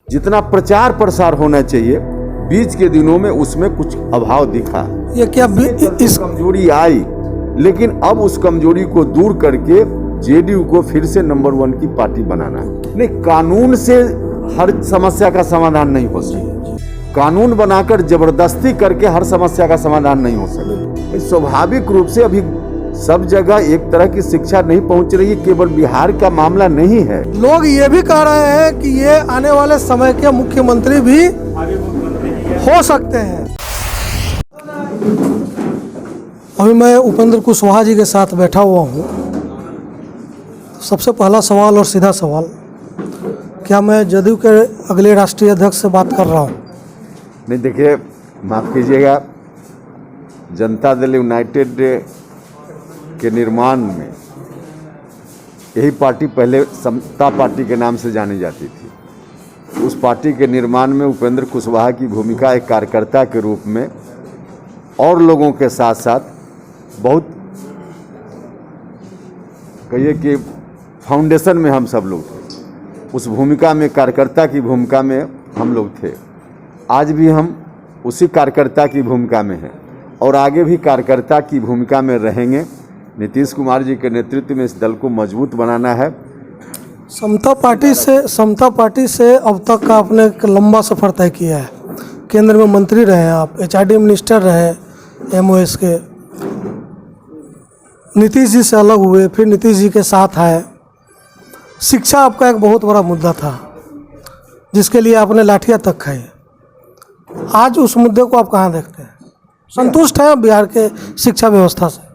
जितना प्रचार प्रसार होना चाहिए बीच के दिनों में उसमें कुछ अभाव दिखा। ये क्या इस कमजोरी आई, लेकिन अब उस कमजोरी को दूर करके जेडीयू को फिर से नंबर 1 की पार्टी बनाना है। नहीं, कानून से हर समस्या का समाधान नहीं हो सकता। कानून बनाकर जबरदस्ती करके हर समस्या का समाधान नहीं हो सकता। स्वाभाविक रूप से अभी सब जगह एक तरह की शिक्षा नहीं पहुंच रही है, केवल बिहार का मामला नहीं है। लोग ये भी कह रहे हैं कि ये आने वाले समय के मुख्यमंत्री भी हो सकते हैं। अभी मैं उपेंद्र कुशवाहा जी के साथ बैठा हुआ हूँ। सबसे पहला सवाल और सीधा सवाल, क्या मैं जदयू के अगले राष्ट्रीय अध्यक्ष से बात कर रहा हूँ? नहीं, देखिए, माफ़ कीजिएगा, जनता दल यूनाइटेड के निर्माण में यही पार्टी पहले समता पार्टी के नाम से जानी जाती थी। उस पार्टी के निर्माण में उपेंद्र कुशवाहा की भूमिका एक कार्यकर्ता के रूप में और लोगों के साथ साथ बहुत कहिए कि फाउंडेशन में हम सब लोग थे। उस भूमिका में, कार्यकर्ता की भूमिका में हम लोग थे। आज भी हम उसी कार्यकर्ता की भूमिका में हैं और आगे भी कार्यकर्ता की भूमिका में रहेंगे। नीतीश कुमार जी के नेतृत्व में इस दल को मजबूत बनाना है। समता पार्टी से अब तक का आपने एक लंबा सफ़र तय किया है। केंद्र में मंत्री रहे हैं आप, HRD मिनिस्टर रहे MOS के, नीतीश जी से अलग हुए, फिर नीतीश जी के साथ आए। शिक्षा आपका एक बहुत बड़ा मुद्दा था जिसके लिए आपने लाठियाँ तक खाई। आज उस मुद्दे को आप कहाँ देखते हैं? संतुष्ट हैं बिहार के शिक्षा व्यवस्था से?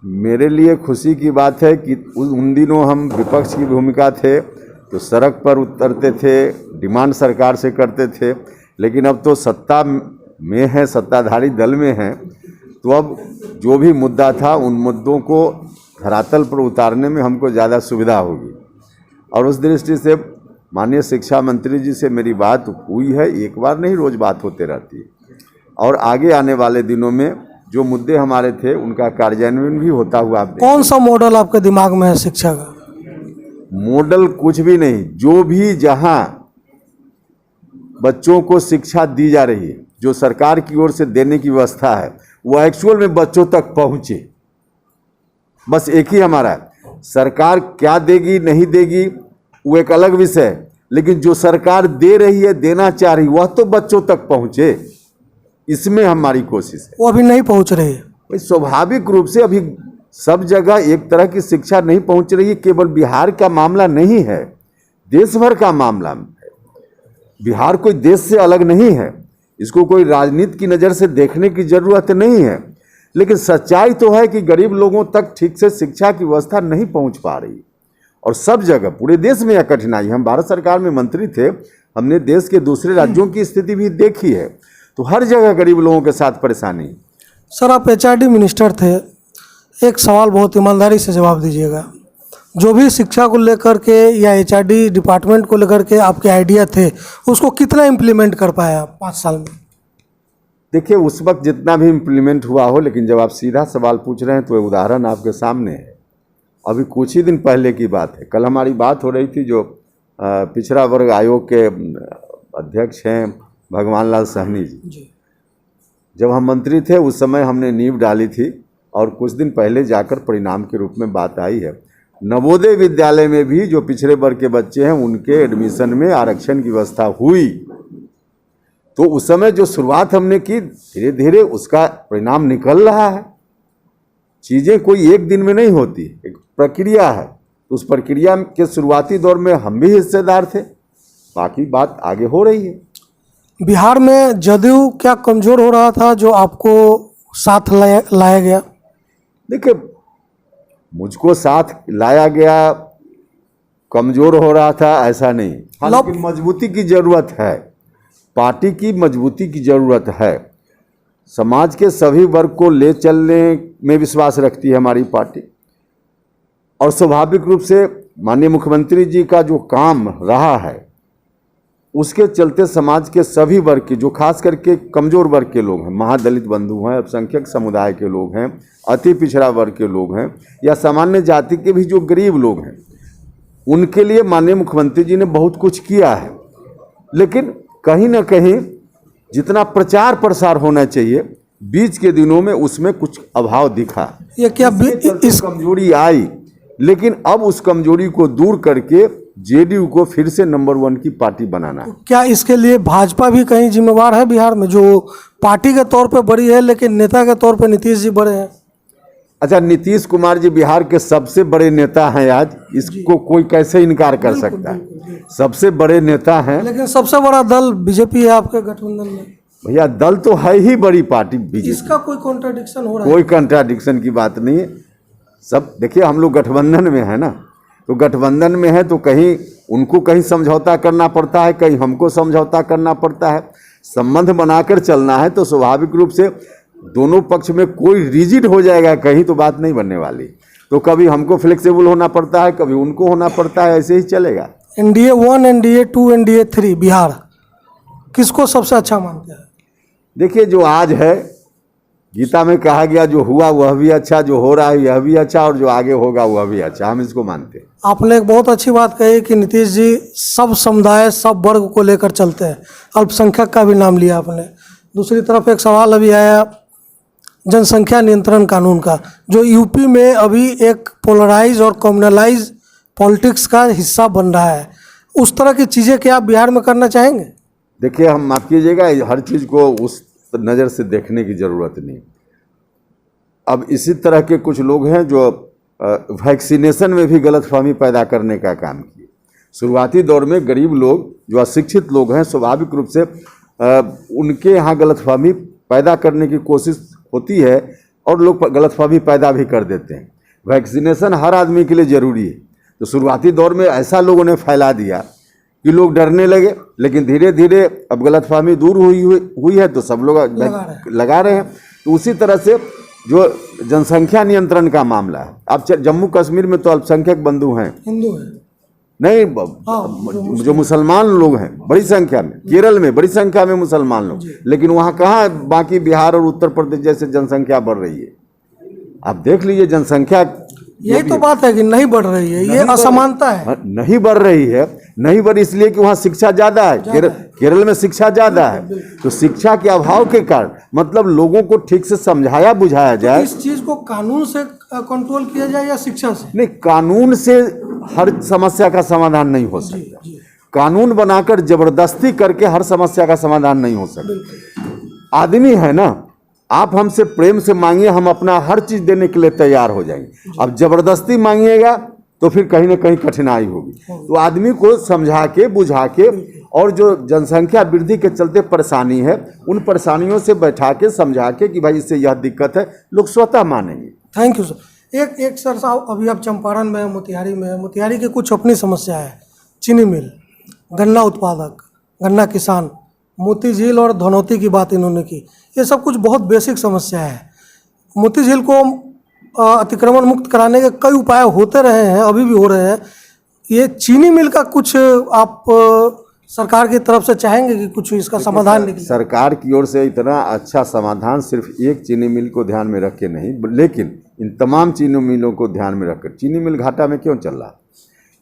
मेरे लिए खुशी की बात है कि उन दिनों हम विपक्ष की भूमिका थे तो सड़क पर उतरते थे, डिमांड सरकार से करते थे, लेकिन अब तो सत्ता में है, सत्ताधारी दल में हैं, तो अब जो भी मुद्दा था उन मुद्दों को धरातल पर उतारने में हमको ज़्यादा सुविधा होगी। और उस दृष्टि से माननीय शिक्षा मंत्री जी से मेरी बात हुई है, एक बार नहीं, रोज़ बात होते रहती है। और आगे आने वाले दिनों में जो मुद्दे हमारे थे उनका कार्यान्वयन भी होता हुआ। कौन सा मॉडल आपके दिमाग में है शिक्षा का? मॉडल कुछ भी नहीं, जो भी जहां बच्चों को शिक्षा दी जा रही है, जो सरकार की ओर से देने की व्यवस्था है, वो एक्चुअल में बच्चों तक पहुंचे। बस एक ही हमारा है। सरकार क्या देगी नहीं देगी वो एक अलग विषय है, लेकिन जो सरकार दे रही है, देना चाह रही, वह तो बच्चों तक पहुंचे, इसमें हमारी कोशिश है। वो अभी नहीं पहुंच रही है। स्वाभाविक रूप से अभी सब जगह एक तरह की शिक्षा नहीं पहुंच रही है। केवल बिहार का मामला नहीं है, देश भर का मामला है। बिहार कोई देश से अलग नहीं है, इसको कोई राजनीति की नज़र से देखने की जरूरत नहीं है, लेकिन सच्चाई तो है कि गरीब लोगों तक ठीक से शिक्षा की व्यवस्था नहीं पहुंच पा रही। और सब जगह पूरे देश में यह कठिनाई। हम भारत सरकार में मंत्री थे, हमने देश के दूसरे राज्यों की स्थिति भी देखी है, तो हर जगह गरीब लोगों के साथ परेशानी। सर, आप HRD मिनिस्टर थे, एक सवाल बहुत ईमानदारी से जवाब दीजिएगा। जो भी शिक्षा को लेकर के या HRD डिपार्टमेंट को लेकर के आपके आइडिया थे, उसको कितना इम्प्लीमेंट कर पाए आप 5 साल में? देखिए, उस वक्त जितना भी इम्प्लीमेंट हुआ हो, लेकिन जब आप सीधा सवाल पूछ रहे हैं तो उदाहरण आपके सामने है। अभी कुछ ही दिन पहले की बात है, कल हमारी बात हो रही थी, जो पिछड़ा वर्ग आयोग के अध्यक्ष हैं भगवान लाल सहनी जी। जब हम मंत्री थे उस समय हमने नींव डाली थी और कुछ दिन पहले जाकर परिणाम के रूप में बात आई है। नवोदय विद्यालय में भी जो पिछड़े वर्ग के बच्चे हैं उनके एडमिशन में आरक्षण की व्यवस्था हुई। तो उस समय जो शुरुआत हमने की, धीरे धीरे उसका परिणाम निकल रहा है। चीज़ें कोई एक दिन में नहीं होती, एक प्रक्रिया है। तो उस प्रक्रिया के शुरुआती दौर में हम भी हिस्सेदार थे, बाकी बात आगे हो रही है। बिहार में जदयू क्या कमज़ोर हो रहा था जो आपको साथ लाया गया? देखिए, मुझको साथ लाया गया, कमज़ोर हो रहा था ऐसा नहीं। हालांकि मजबूती की ज़रूरत है, पार्टी की मजबूती की ज़रूरत है। समाज के सभी वर्ग को ले चलने में विश्वास रखती है हमारी पार्टी। और स्वाभाविक रूप से माननीय मुख्यमंत्री जी का जो काम रहा है उसके चलते समाज के सभी वर्ग के, जो खास करके कमज़ोर वर्ग के लोग हैं, महादलित बंधु हैं, अल्पसंख्यक समुदाय के लोग हैं, अति पिछड़ा वर्ग के लोग हैं, या सामान्य जाति के भी जो गरीब लोग हैं, उनके लिए माननीय मुख्यमंत्री जी ने बहुत कुछ किया है। लेकिन कहीं ना कहीं जितना प्रचार प्रसार होना चाहिए बीच के दिनों में उसमें कुछ अभाव दिखा। ये क्या इस कमजोरी आई, लेकिन अब उस कमजोरी को दूर करके जेडीयू को फिर से नंबर 1 की पार्टी बनाना है। क्या इसके लिए भाजपा भी कहीं जिम्मेवार है बिहार में, जो पार्टी के तौर पे बड़ी है लेकिन नेता के तौर पे नीतीश जी बड़े हैं? अच्छा, नीतीश कुमार जी बिहार के सबसे बड़े नेता हैं आज, इसको कोई कैसे इनकार कर सकता है? सबसे बड़े नेता हैं, लेकिन सबसे बड़ा दल बीजेपी है आपके गठबंधन में। भैया दल तो है ही बड़ी पार्टी बीजेपी। इसका कोई कॉन्ट्रडिक्शन हो रहा है? कोई कंट्राडिक्शन की बात नहीं है। सब देखिए, हम लोग गठबंधन में है ना, तो गठबंधन में है तो कहीं उनको कहीं समझौता करना पड़ता है, कहीं हमको समझौता करना पड़ता है। संबंध बनाकर चलना है तो स्वाभाविक रूप से दोनों पक्ष में कोई रिजिड हो जाएगा कहीं तो बात नहीं बनने वाली। तो कभी हमको फ्लेक्सिबल होना पड़ता है, कभी उनको होना पड़ता है, ऐसे ही चलेगा। NDA 1, NDA 2, NDA 3 बिहार किसको सबसे अच्छा मानते हैं? देखिए, जो आज है, गीता में कहा गया जो हुआ वह भी अच्छा, जो हो रहा है यह भी अच्छा, और जो आगे होगा वह भी अच्छा, हम इसको मानते हैं। आपने एक बहुत अच्छी बात कही कि नीतीश जी सब समुदाय सब वर्ग को लेकर चलते हैं, अल्पसंख्यक का भी नाम लिया आपने। दूसरी तरफ एक सवाल अभी आया जनसंख्या नियंत्रण कानून का, जो यूपी में अभी एक पोलराइज और कम्युनलाइज पॉलिटिक्स का हिस्सा बन रहा है, उस तरह की चीज़ें क्या आप बिहार में करना चाहेंगे? देखिए, हम माफ़ कीजिएगा, हर चीज़ को उस नज़र से देखने की ज़रूरत नहीं। अब इसी तरह के कुछ लोग हैं जो वैक्सीनेशन में भी गलतफहमी पैदा करने का काम किए। शुरुआती दौर में गरीब लोग जो अशिक्षित लोग हैं, स्वाभाविक रूप से उनके यहाँ गलतफहमी पैदा करने की कोशिश होती है और लोग गलतफहमी पैदा भी कर देते हैं। वैक्सीनेशन हर आदमी के लिए ज़रूरी है, तो शुरुआती दौर में ऐसा लोगों ने फैला दिया कि लोग डरने लगे, लेकिन धीरे धीरे अब गलतफहमी दूर हुई है तो सब लोग लगा रहे हैं। तो उसी तरह से जो जनसंख्या नियंत्रण का मामला है, अब जम्मू कश्मीर में तो अल्पसंख्यक बंधु हैं, हिंदू है नहीं जो मुसलमान लोग हैं बड़ी संख्या में, केरल में बड़ी संख्या में मुसलमान लोग, लेकिन वहाँ कहाँ बाकी बिहार और उत्तर प्रदेश जैसे जनसंख्या बढ़ रही है। आप देख लीजिए जनसंख्या, यही तो बात है कि नहीं बढ़ रही है, ये असमानता है। नहीं बढ़ रही है, नहीं बढ़ इसलिए कि वहाँ शिक्षा ज़्यादा है, केरल में शिक्षा ज़्यादा है, तो शिक्षा के अभाव के कारण मतलब लोगों को ठीक से समझाया बुझाया जाए। इस चीज़ को कानून से कंट्रोल किया जाए या शिक्षा से? नहीं, कानून से हर समस्या का समाधान नहीं हो सकता। कानून बनाकर जबरदस्ती करके हर समस्या का समाधान नहीं हो सकता। आदमी है ना, आप हमसे प्रेम से मांगिए, हम अपना हर चीज़ देने के लिए तैयार हो जाएंगे। अब जबरदस्ती मांगिएगा तो फिर कहीं ना कहीं कठिनाई होगी। तो आदमी को समझा के बुझा के, और जो जनसंख्या वृद्धि के चलते परेशानी है, उन परेशानियों से बैठा के समझा के कि भाई इससे यह दिक्कत है, लोग स्वतः मानेंगे। Thank you sir. एक सर साहब, अभी आप चंपारण में है, मोतिहारी में है, मोतिहारी की कुछ अपनी समस्या है, चीनी मिल, गन्ना उत्पादक, गन्ना किसान, मोती झील और धनौती की बात इन्होंने की। ये सब कुछ बहुत बेसिक समस्या है। मोती झील को अतिक्रमण मुक्त कराने के कई उपाय होते रहे हैं, अभी भी हो रहे हैं। ये चीनी मिल का कुछ आप सरकार की तरफ से चाहेंगे कि कुछ इसका समाधान निकले? सरकार की ओर से इतना अच्छा समाधान सिर्फ एक चीनी मिल को ध्यान में रख के नहीं, लेकिन इन तमाम चीनी मिलों को ध्यान में रखकर। चीनी मिल घाटा में क्यों चल रहा?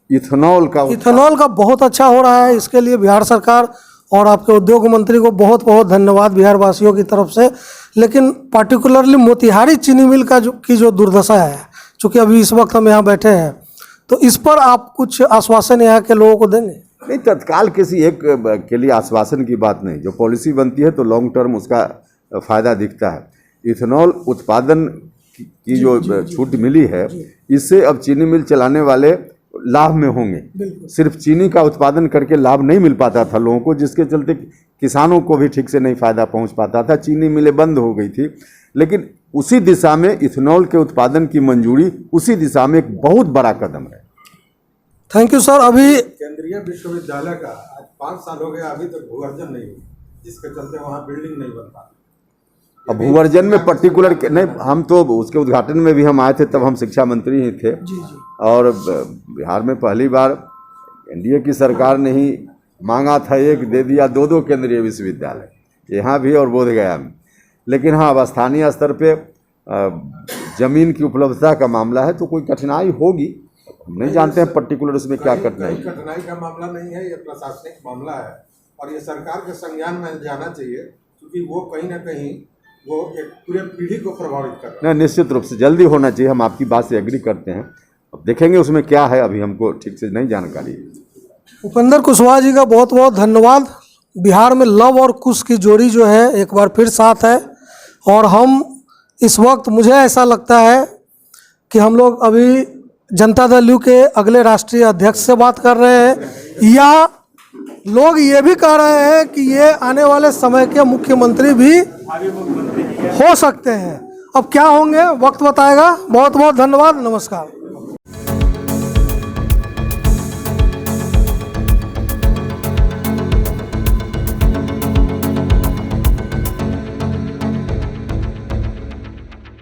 इथेनॉल का बहुत अच्छा हो रहा है। इसके लिए बिहार सरकार और आपके उद्योग मंत्री को बहुत बहुत धन्यवाद बिहार वासियों की तरफ से। लेकिन पार्टिकुलरली मोतिहारी चीनी मिल का जो दुर्दशा है, चूँकि अभी इस वक्त हम यहाँ बैठे हैं, तो इस पर आप कुछ आश्वासन यहाँ के लोगों को देंगे? नहीं, तत्काल किसी एक के लिए आश्वासन की बात नहीं। जो पॉलिसी बनती है तो लॉन्ग टर्म उसका फ़ायदा दिखता है। इथेनॉल उत्पादन की जो छूट मिली है, इससे अब चीनी मिल चलाने वाले लाभ में होंगे। सिर्फ चीनी का उत्पादन करके लाभ नहीं मिल पाता था लोगों को, जिसके चलते किसानों को भी ठीक से नहीं फ़ायदा पहुंच पाता था। चीनी मिलें बंद हो गई थी, लेकिन उसी दिशा में इथेनॉल के उत्पादन की मंजूरी उसी दिशा में एक बहुत बड़ा कदम है। Thank you sir. अभी केंद्रीय विश्वविद्यालय का आज 5 साल हो गया, अभी तक भूअर्जन नहीं हुई, जिसके चलते वहाँ बिल्डिंग नहीं बन पा। अब भूअर्जन में पर्टिकुलर नहीं, हम तो उसके उद्घाटन में भी हम आए थे, तब हम शिक्षा मंत्री ही थे। और बिहार में पहली बार एनडीए की सरकार ने ही मांगा था, एक दे दिया 2 केंद्रीय विश्वविद्यालय, यहाँ भी और बोधगया में। लेकिन हाँ, अब स्थानीय स्तर पे जमीन की उपलब्धता का मामला है, तो कोई कठिनाई होगी, हम नहीं जानते हैं पर्टिकुलर उसमें क्या कठिनाई। कठिनाई का मामला नहीं है, ये प्रशासनिक मामला है। और ये सरकार के संज्ञान में जाना चाहिए, क्योंकि वो कहीं ना कहीं वो एक पूरे पीढ़ी को प्रभावित कर रहा है। नहीं, निश्चित रूप से जल्दी होना चाहिए, हम आपकी बात से एग्री करते हैं। अब देखेंगे उसमें क्या है, अभी हमको ठीक से नहीं जानकारी है। उपेंद्र कुशवाहा जी का बहुत बहुत धन्यवाद। बिहार में लव और कुश की जोड़ी जो है एक बार फिर साथ है, और हम इस वक्त मुझे ऐसा लगता है कि हम लोग अभी जनता दल यू के अगले राष्ट्रीय अध्यक्ष से बात कर रहे हैं, या लोग ये भी कह रहे हैं कि ये आने वाले समय के मुख्यमंत्री भी हो सकते हैं। अब क्या होंगे वक्त बताएगा। बहुत बहुत धन्यवाद, नमस्कार।